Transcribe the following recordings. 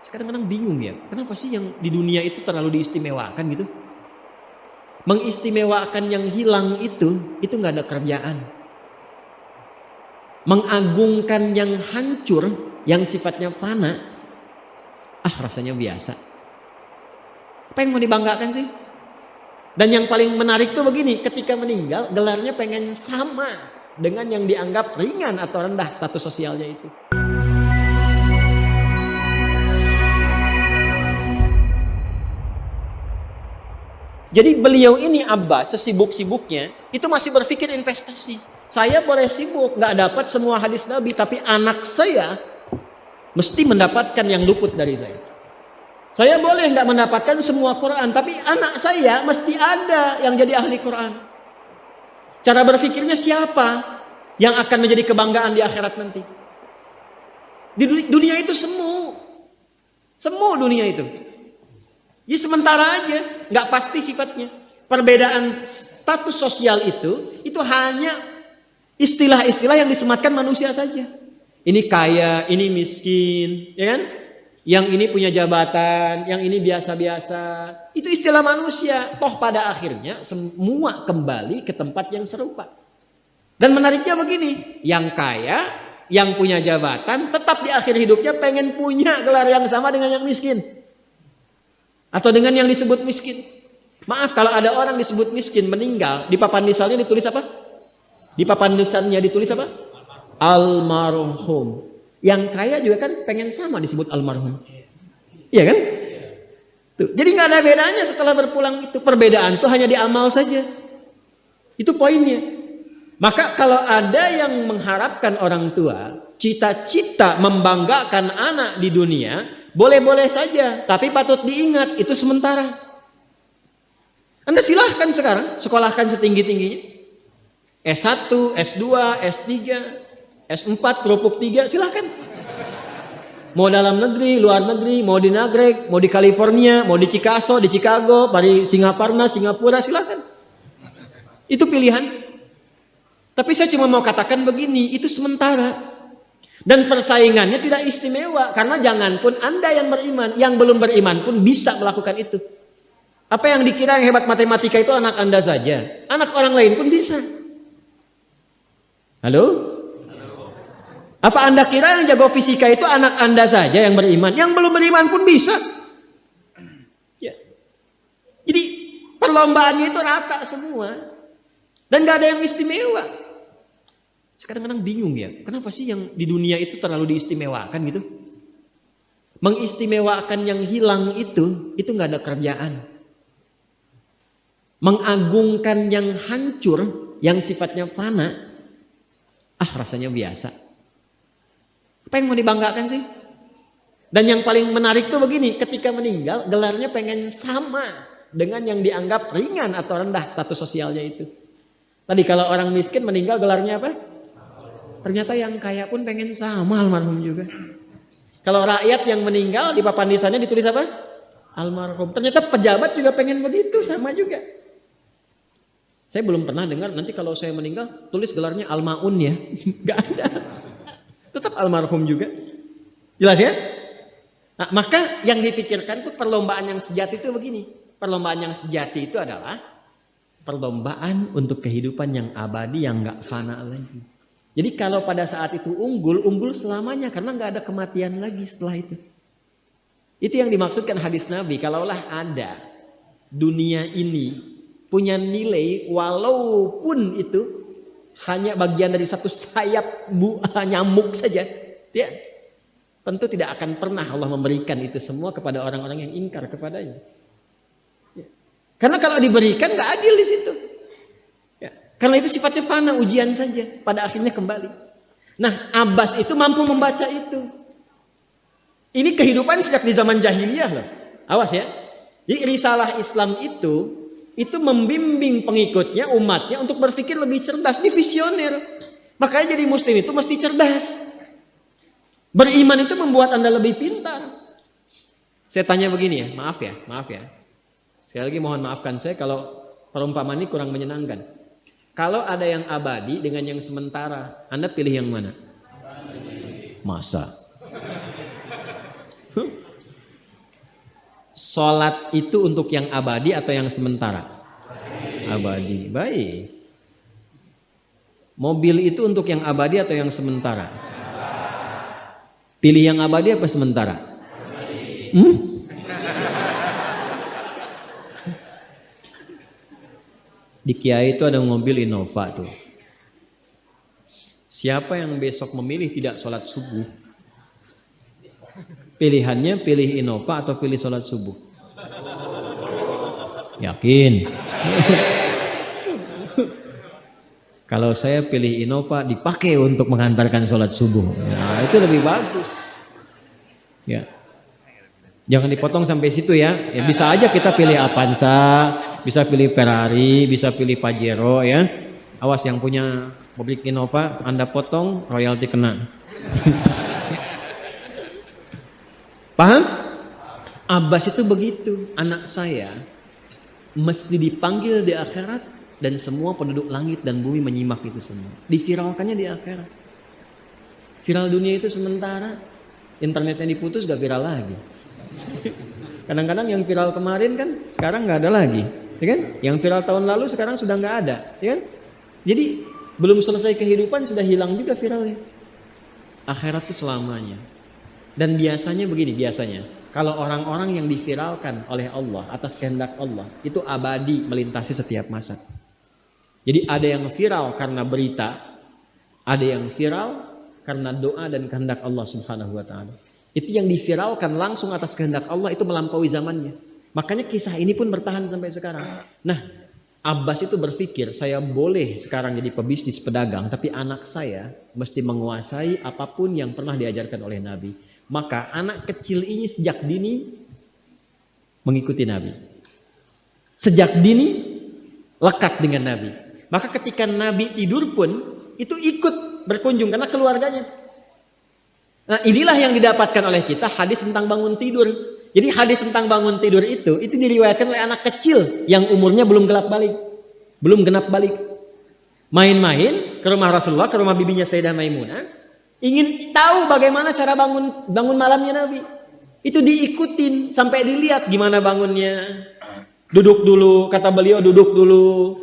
Kadang-kadang bingung ya, kenapa sih yang di dunia itu terlalu diistimewakan gitu? Mengistimewakan yang hilang itu nggak ada kerjaan. Mengagungkan yang hancur, yang sifatnya fana, rasanya biasa. Apa yang mau dibanggakan sih? Dan yang paling menarik tuh begini, ketika meninggal gelarnya pengen sama dengan yang dianggap ringan atau rendah status sosialnya itu. Jadi beliau ini Abbas sesibuk-sibuknya itu masih berpikir investasi. Saya boleh sibuk nggak dapat semua hadis Nabi, tapi anak saya mesti mendapatkan yang luput dari saya. Saya boleh nggak mendapatkan semua Quran, tapi anak saya mesti ada yang jadi ahli Quran. Cara berpikirnya siapa yang akan menjadi kebanggaan di akhirat nanti? Di dunia itu semu dunia itu. Jadi sementara aja, nggak pasti sifatnya. Perbedaan status sosial itu hanya istilah-istilah yang disematkan manusia saja. Ini kaya, ini miskin, ya kan? Yang ini punya jabatan, yang ini biasa-biasa. Itu istilah manusia. Toh pada akhirnya semua kembali ke tempat yang serupa. Dan menariknya begini, yang kaya, yang punya jabatan, tetap di akhir hidupnya pengen punya gelar yang sama dengan yang miskin. Atau dengan yang disebut miskin. Maaf, kalau ada orang disebut miskin meninggal, di papan nisannya ditulis apa? Di papan nisannya ditulis apa? Almarhum. Yang kaya juga kan pengen sama disebut almarhum. Iya kan? Tuh. Jadi nggak ada bedanya setelah berpulang itu. Perbedaan itu hanya di amal saja. Itu poinnya. Maka kalau ada yang mengharapkan orang tua, cita-cita membanggakan anak di dunia, boleh-boleh saja, tapi patut diingat itu sementara. Anda silahkan sekarang sekolahkan setinggi-tingginya. S1, S2, S3, S4, kerupuk 3, silahkan. Mau dalam negeri, luar negeri, mau di Nagreg, mau di California, mau di Chicago, di Chicago, di Singaparna, Singapura, silahkan. Itu pilihan. Tapi saya cuma mau katakan begini, itu sementara. Dan persaingannya tidak istimewa. Karena jangan pun Anda yang beriman, yang belum beriman pun bisa melakukan itu. Apa yang dikira yang hebat matematika itu anak Anda saja. Anak orang lain pun bisa. Halo? Apa Anda kira yang jago fisika itu anak Anda saja yang beriman? Yang belum beriman pun bisa. Ya. Jadi perlombaannya itu rata semua. Dan gak ada yang istimewa. Kadang-kadang bingung ya, kenapa sih yang di dunia itu terlalu diistimewakan gitu? Mengistimewakan yang hilang itu nggak ada kerjaan. Mengagungkan yang hancur, yang sifatnya fana, rasanya biasa. Apa yang mau dibanggakan sih? Dan yang paling menarik tuh begini, ketika meninggal gelarnya pengen sama dengan yang dianggap ringan atau rendah status sosialnya itu. Tadi kalau orang miskin meninggal gelarnya apa? Ternyata yang kaya pun pengen sama almarhum juga. Kalau rakyat yang meninggal di papan nisannya ditulis apa? Almarhum. Ternyata pejabat juga pengen begitu, sama juga. Saya belum pernah dengar nanti kalau saya meninggal tulis gelarnya almaun ya. Gak ada. Tetap almarhum juga. Jelas ya? Nah, maka yang dipikirkan tuh perlombaan yang sejati itu begini. Perlombaan yang sejati itu adalah perlombaan untuk kehidupan yang abadi yang gak fana lagi. Jadi kalau pada saat itu unggul selamanya karena nggak ada kematian lagi setelah itu. Itu yang dimaksudkan hadis Nabi. Kalaulah ada dunia ini punya nilai walaupun itu hanya bagian dari satu sayap nyamuk saja, ya, tentu tidak akan pernah Allah memberikan itu semua kepada orang-orang yang ingkar kepadanya. Ya. Karena kalau diberikan nggak adil di situ. Karena itu sifatnya fana, ujian saja. Pada akhirnya kembali. Nah, Abbas itu mampu membaca itu. Ini kehidupan sejak di zaman jahiliyah loh. Awas ya. Jadi risalah Islam itu membimbing pengikutnya, umatnya untuk berpikir lebih cerdas. Ini visioner. Makanya jadi muslim itu mesti cerdas. Beriman itu membuat Anda lebih pintar. Saya tanya begini ya, maaf ya. Sekali lagi mohon maafkan saya kalau perumpamaan ini kurang menyenangkan. Kalau ada yang abadi dengan yang sementara, Anda pilih yang mana? Masa? Sholat itu untuk yang abadi atau yang sementara? Abadi. Baik. Mobil itu untuk yang abadi atau yang sementara? Pilih yang abadi apa sementara? Di Kiai itu ada mobil Innova tuh. Siapa yang besok memilih tidak sholat subuh? Pilihannya pilih Innova atau pilih sholat subuh? Yakin? Kalau saya pilih Innova dipakai untuk mengantarkan sholat subuh. Nah, itu lebih bagus. Ya. Jangan dipotong sampai situ ya. Ya bisa aja kita pilih Avanza, bisa pilih Ferrari, bisa pilih Pajero ya. Awas yang punya mobil Innova, Anda potong, royalti kena. Paham? Abbas itu begitu. Anak saya mesti dipanggil di akhirat dan semua penduduk langit dan bumi menyimak itu semua. Diviralkannya di akhirat. Viral dunia itu sementara. Internetnya diputus gak viral lagi. Kadang-kadang yang viral kemarin kan sekarang nggak ada lagi, ya kan? Yang viral tahun lalu sekarang sudah nggak ada, ya kan? Jadi belum selesai kehidupan sudah hilang juga viralnya. Akhirat itu selamanya. Dan biasanya begini, kalau orang-orang yang diviralkan oleh Allah atas kehendak Allah itu abadi melintasi setiap masa. Jadi ada yang viral karena berita, ada yang viral karena doa dan kehendak Allah Subhanahu wa taala. Itu yang diviralkan langsung atas kehendak Allah itu melampaui zamannya. Makanya kisah ini pun bertahan sampai sekarang. Nah, Abbas itu berpikir, saya boleh sekarang jadi pebisnis pedagang, tapi anak saya mesti menguasai apapun yang pernah diajarkan oleh Nabi. Maka anak kecil ini sejak dini mengikuti Nabi. Sejak dini lekat dengan Nabi. Maka ketika Nabi tidur pun itu ikut berkunjung karena keluarganya. Nah, inilah yang didapatkan oleh kita hadis tentang bangun tidur. Jadi hadis tentang bangun tidur itu diriwayatkan oleh anak kecil yang umurnya belum genap balik. Main-main ke rumah Rasulullah, ke rumah bibinya Sayyidah Maimunah, ingin tahu bagaimana cara bangun malamnya Nabi. Itu diikutin sampai dilihat gimana bangunnya. Duduk dulu, kata beliau duduk dulu.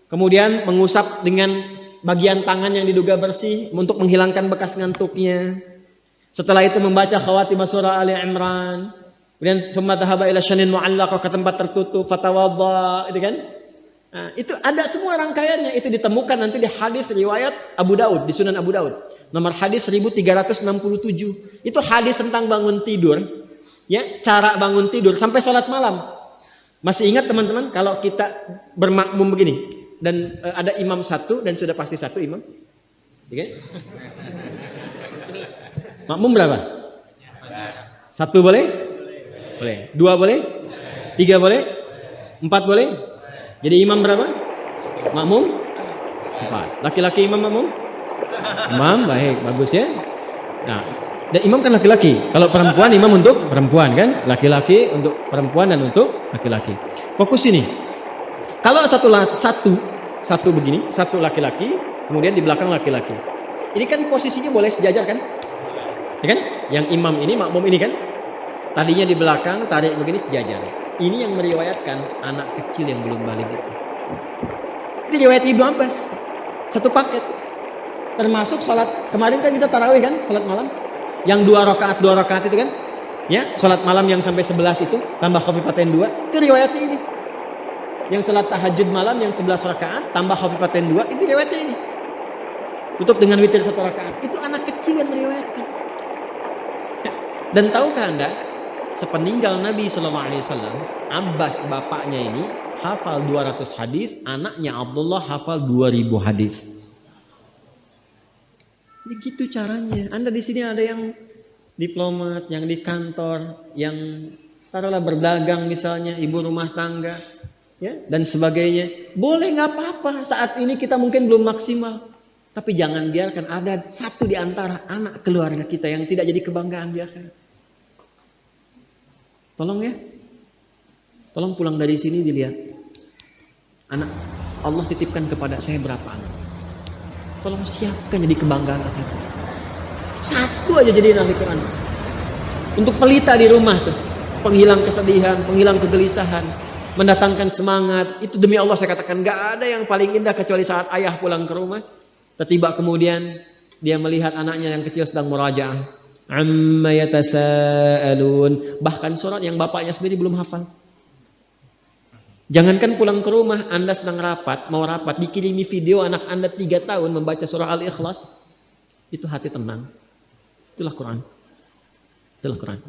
Kemudian mengusap dengan bagian tangan yang diduga bersih untuk menghilangkan bekas ngantuknya. Setelah itu membaca khawatimah surah Ali Imran. Kemudian thumma dhahaba ila syanin mu'allaqah, ke tempat tertutup, fatawadda, itu kan? Nah, itu ada semua rangkaiannya. Itu ditemukan nanti di hadis riwayat Abu Daud, di Sunan Abu Daud. Nomor hadis 1367. Itu hadis tentang bangun tidur. Ya, cara bangun tidur sampai sholat malam. Masih ingat teman-teman kalau kita bermakmum begini dan ada imam satu dan sudah pasti satu imam? Ya kan? Makmum berapa? Satu boleh? Boleh. Dua boleh? Tiga boleh? Empat boleh? Jadi imam berapa? Makmum? Empat. Laki-laki imam makmum? Imam, baik, bagus ya. Nah, dan imam kan laki-laki. Kalau perempuan imam untuk perempuan kan? Laki-laki untuk perempuan dan untuk laki-laki. Fokus ini. Kalau satu begini, satu laki-laki, kemudian di belakang laki-laki. Ini kan posisinya boleh sejajar kan? Ya kan? Yang imam ini, makmum ini kan? Tadinya di belakang, tarik begini sejajar. Ini yang meriwayatkan anak kecil yang belum balik itu. Itu riwayat Ibnu Abbas. Satu paket. Termasuk sholat, kemarin kan kita tarawih kan? Sholat malam. Yang dua rakaat itu kan? Ya, sholat malam yang sampai 11 itu, tambah khafifatain 2. Itu riwayatnya ini. Yang sholat tahajud malam yang 11 rakaat, tambah khafifatain 2. Itu riwayatnya ini. Tutup dengan witir 1 rakaat. Itu anak kecil yang meriwayatkan. Dan tahukah Anda, sepeninggal Nabi SAW, Abbas bapaknya ini hafal 200 hadis, anaknya Abdullah hafal 2000 hadis. Begitu caranya. Anda di sini ada yang diplomat, yang di kantor, yang taruhlah berdagang misalnya, ibu rumah tangga, ya, dan sebagainya. Boleh, nggak apa-apa. Saat ini kita mungkin belum maksimal. Tapi jangan biarkan ada satu di antara anak keluarga kita yang tidak jadi kebanggaan di akhirat. Tolong ya. Tolong pulang dari sini dilihat. Anak Allah titipkan kepada saya berapa anak. Tolong siapkan jadi kebanggaan akhirat. Satu aja jadi ahli Quran. Untuk pelita di rumah tuh. penghilang kesedihan, penghilang kegelisahan, mendatangkan semangat. Itu demi Allah saya katakan, gak ada yang paling indah kecuali saat ayah pulang ke rumah. Tiba kemudian dia melihat anaknya yang kecil sedang murajaah. Amma yatasaalun. Bahkan surat yang bapaknya sendiri belum hafal. Jangankan pulang ke rumah, Anda sedang mau rapat, dikirimi video anak Anda 3 tahun membaca surah Al-Ikhlas, itu hati tenang. Itulah Quran. Itulah Quran.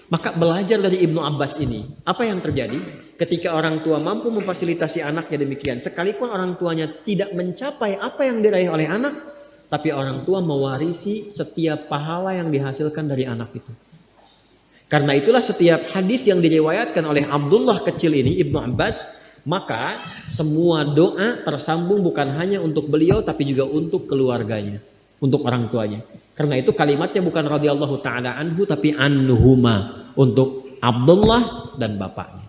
Maka belajar dari Ibnu Abbas ini, apa yang terjadi ketika orang tua mampu memfasilitasi anaknya demikian, sekalipun orang tuanya tidak mencapai apa yang diraih oleh anak, tapi orang tua mewarisi setiap pahala yang dihasilkan dari anak itu. Karena itulah setiap hadis yang diriwayatkan oleh Abdullah kecil ini, Ibnu Abbas, maka semua doa tersambung bukan hanya untuk beliau tapi juga untuk keluarganya, untuk orang tuanya. Karena itu kalimatnya bukan radhiyallahu taala anhu tapi anhuma, untuk Abdullah dan bapaknya.